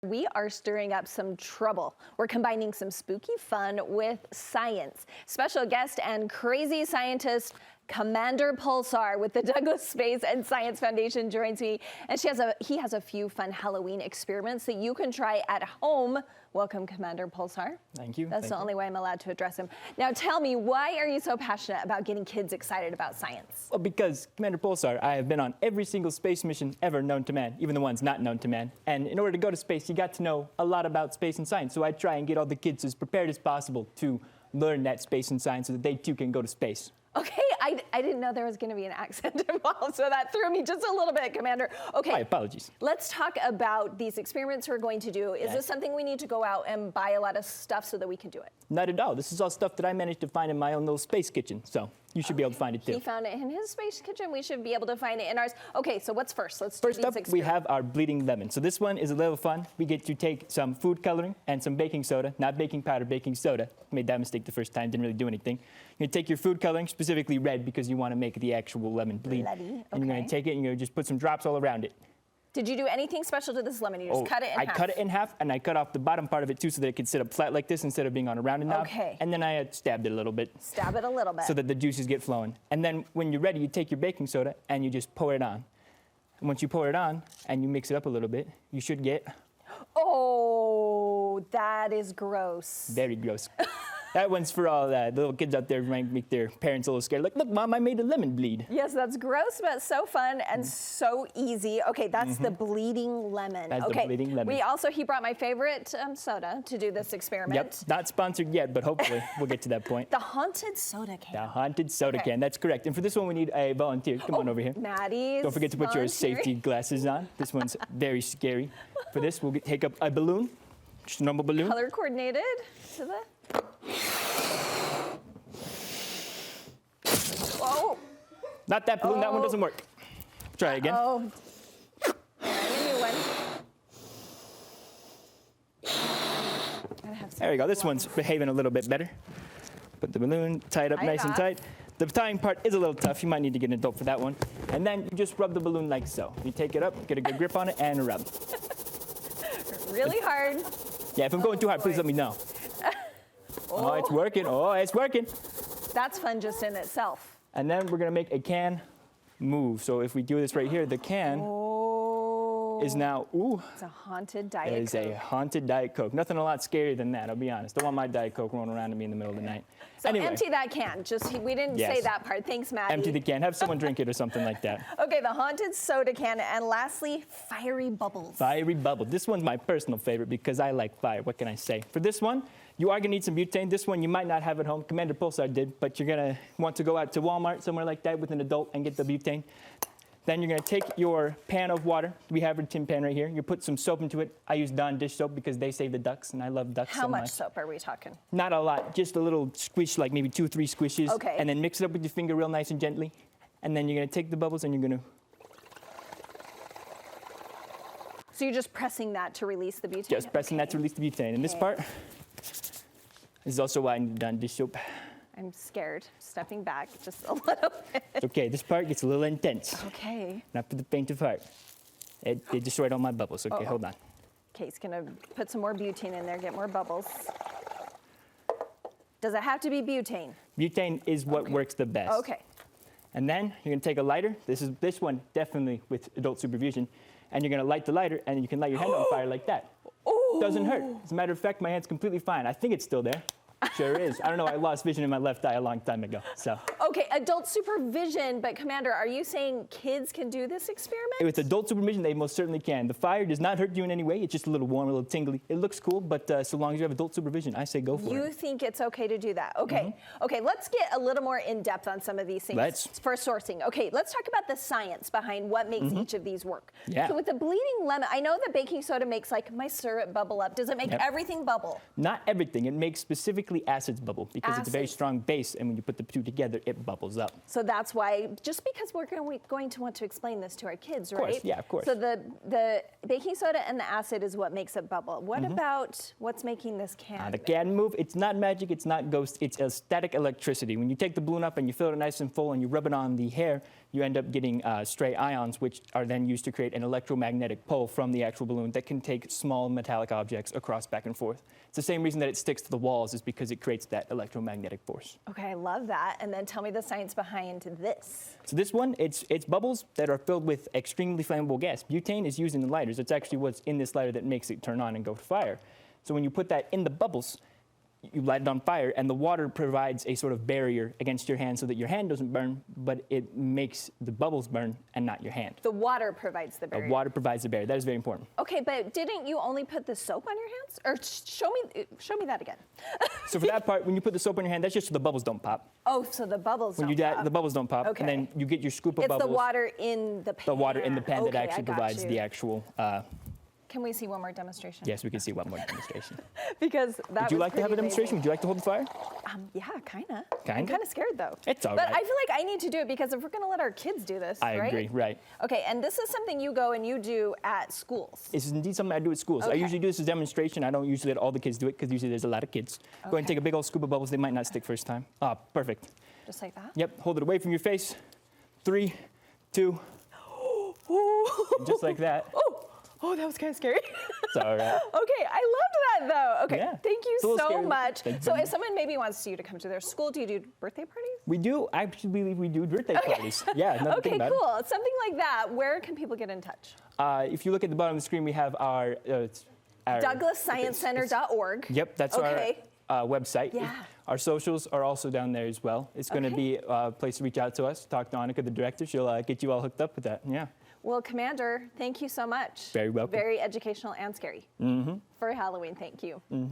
We are stirring up some trouble. We're combining some spooky fun with science. Special guest and crazy scientist Commander Pulsar with the Douglas Space and Science Foundation joins me, and he has a few fun Halloween experiments that you can try at home. Welcome, Commander Pulsar. Thank you. That's the only way I'm allowed to address him. Now tell me, why are you so passionate about getting kids excited about science? Well, because, Commander Pulsar, I have been on every single space mission ever known to man, even the ones not known to man. And in order to go to space, you got to know a lot about space and science. So I try and get all the kids as prepared as possible to learn that space and science so that they too can go to space. Okay, I didn't know there was going to be an accent involved, so that threw me just a little bit, Commander. Okay. My apologies. Let's talk about these experiments we're going to do. Is this something we need to go out and buy a lot of stuff so that we can do it? Not at all. This is all stuff that I managed to find in my own little space kitchen, so you should be able to find it too. He found it in his space kitchen. We should be able to find it in ours. Okay, so what's first? Let's do First these up, experiments. we have our bleeding lemon. So this one is a little fun. We get to take some food coloring and some baking soda, not baking powder, baking soda. Made that mistake the first time, didn't really do anything. You're gonna take your food coloring, specifically red, because you wanna make the actual lemon bleed. Bloody, okay. And you're gonna take it and you're gonna just put some drops all around it. Did you do anything special to this lemon? You just cut it in half? I cut it in half, and I cut off the bottom part of it too so that it could sit up flat like this instead of being on a rounded knob. Okay. And then I stabbed it a little bit. Stab it a little bit. So that the juices get flowing. And then when you're ready, you take your baking soda and you just pour it on. And once you pour it on and you mix it up a little bit, you should get... Oh, that is gross. Very gross. That one's for all the little kids out there who might make their parents a little scared. Like, look, Mom, I made a lemon bleed. Yes, that's gross, but so fun and so easy. Okay, that's the bleeding lemon. That's the bleeding lemon. He brought my favorite soda to do this experiment. Yep, not sponsored yet, but hopefully we'll get to that point. The haunted soda can. The haunted soda can, that's correct. And for this one, we need a volunteer. Come on over here. Maddie's Don't forget to put your safety glasses on. This one's very scary. For this, we'll take up a balloon, just a normal balloon. Color coordinated to the... Whoa. Not that balloon, that one doesn't work. Try again. Oh. A new one. There we go, this one's behaving a little bit better. Put the balloon, tie it up nice and tight. The tying part is a little tough. You might need to get an adult for that one. And then you just rub the balloon like so. You take it up, get a good grip on it, and rub. Really hard. Yeah, if I'm going too hard, please let me know. Oh, it's working. Oh, it's working. That's fun just in itself. And then we're gonna make a can move. So if we do this right here, the can is now, it's a haunted Diet Coke. It is a haunted Diet Coke. Nothing a lot scarier than that, I'll be honest. Don't want my Diet Coke rolling around to me in the middle of the night. So anyway, empty that can. We didn't say that part. Thanks, Maddie. Empty the can. Have someone drink it or something like that. Okay, the haunted soda can. And lastly, fiery bubbles. Fiery bubble. This one's my personal favorite because I like fire. What can I say? For this one, you are gonna need some butane. This one you might not have at home. Commander Pulsar did, but you're gonna want to go out to Walmart, somewhere like that, with an adult and get the butane. Then you're gonna take your pan of water. We have a tin pan right here. You put some soap into it. I use Dawn dish soap because they save the ducks, and I love ducks so much. How much soap are we talking? Not a lot, just a little squish, like maybe 2 or 3 squishes. Okay. And then mix it up with your finger real nice and gently. And then you're gonna take the bubbles and you're gonna... So you're just pressing that to release the butane? Just pressing that to release the butane. And this part is also why I need Dawn dish soap. I'm scared. Stepping back just a little bit. It's okay, this part gets a little intense. Okay. Not for the faint of heart. It destroyed all my bubbles. Okay, hold on. Okay, he's gonna put some more butane in there, get more bubbles. Does it have to be butane? Butane is what works the best. Okay. And then you're gonna take a lighter. This one definitely with adult supervision. And you're gonna light the lighter and you can light your hand on fire like that. Ooh. Doesn't hurt. As a matter of fact, my hand's completely fine. I think it's still there. Sure is. I don't know, I lost vision in my left eye a long time ago, so. Okay, adult supervision, but Commander, are you saying kids can do this experiment? With adult supervision, they most certainly can. The fire does not hurt you in any way. It's just a little warm, a little tingly. It looks cool, but so long as you have adult supervision, I say go for it. You think it's okay to do that? Okay. Okay, let's get a little more in depth on some of these things. For sourcing. Okay, let's talk about the science behind what makes each of these work. Yeah. So with the bleeding lemon, I know that baking soda makes like my syrup bubble up. Does it make everything bubble? Not everything. It makes specifically typically acids bubble because it's a very Acids. strong base, and when you put the two together, it bubbles up. So that's why, just because we're going to want to explain this to our kids, right? Of course, yeah, of course. So the baking soda and the acid is what makes it bubble. What Mm-hmm. about what's making this can? The can move, it's not magic, it's not ghost, it's a static electricity. When you take the balloon up and you fill it nice and full and you rub it on the hair, you end up getting stray ions, which are then used to create an electromagnetic pole from the actual balloon that can take small metallic objects across back and forth. It's the same reason that it sticks to the walls, is because it creates that electromagnetic force. Okay, I love that. And then tell me the science behind this. So this one, it's bubbles that are filled with extremely flammable gas. Butane is used in the lighters. It's actually what's in this lighter that makes it turn on and go to fire. So when you put that in the bubbles, you light it on fire, and the water provides a sort of barrier against your hand so that your hand doesn't burn, but it makes the bubbles burn and not your hand. The water provides the The barrier. water provides the barrier. That is very important. Okay, but didn't you only put the soap on your hands? Or show me that again. So for that part, when you put the soap on your hand, that's just so the bubbles don't pop. Oh, so the bubbles When don't you do that, pop. the bubbles don't pop, Okay. and then you get your scoop of It's bubbles. the water in the pan. The water in the pan that Okay, I actually got provides you. the actual. Can we see one more demonstration? Yes, we can see one more demonstration. Because that Would you was like to have a pretty demonstration? Would you like to hold the fire? amazing. Yeah, kind of. I'm Kinda? kind of scared though. It's all But right. I feel like I need to do it because if we're going to let our kids do this, I right? agree, right. Okay, and this is something you go and you do at schools. This is indeed something I do at schools. I Okay. usually do this as a demonstration. I don't usually let all the kids do it because usually there's a lot of kids. Go ahead and Okay. take a big old scoop of bubbles. They might not stick first time. Ah, perfect. Just like that? Yep, hold it away from your face. 3, 2, and just like that. Oh, that was kind of scary. It's all right. Okay, I loved that though. Okay, Yeah. thank you It's a little so scary. much. Thank you So very if someone maybe wants you to come to their school, do you do birthday parties? We do. I actually believe we do birthday parties. Yeah, another thing Okay, about it. cool. Something like that. Where can people get in touch? If you look at the bottom of the screen, we have our DouglasScienceCenter.org. Yep, that's Okay. our website. Yeah. Our socials are also down there as well. It's going to Okay. be a place to reach out to us, talk to Annika, the director. She'll get you all hooked up with that. Yeah. Well, Commander, thank you so much. Very welcome. Very educational and scary. For Halloween, thank you.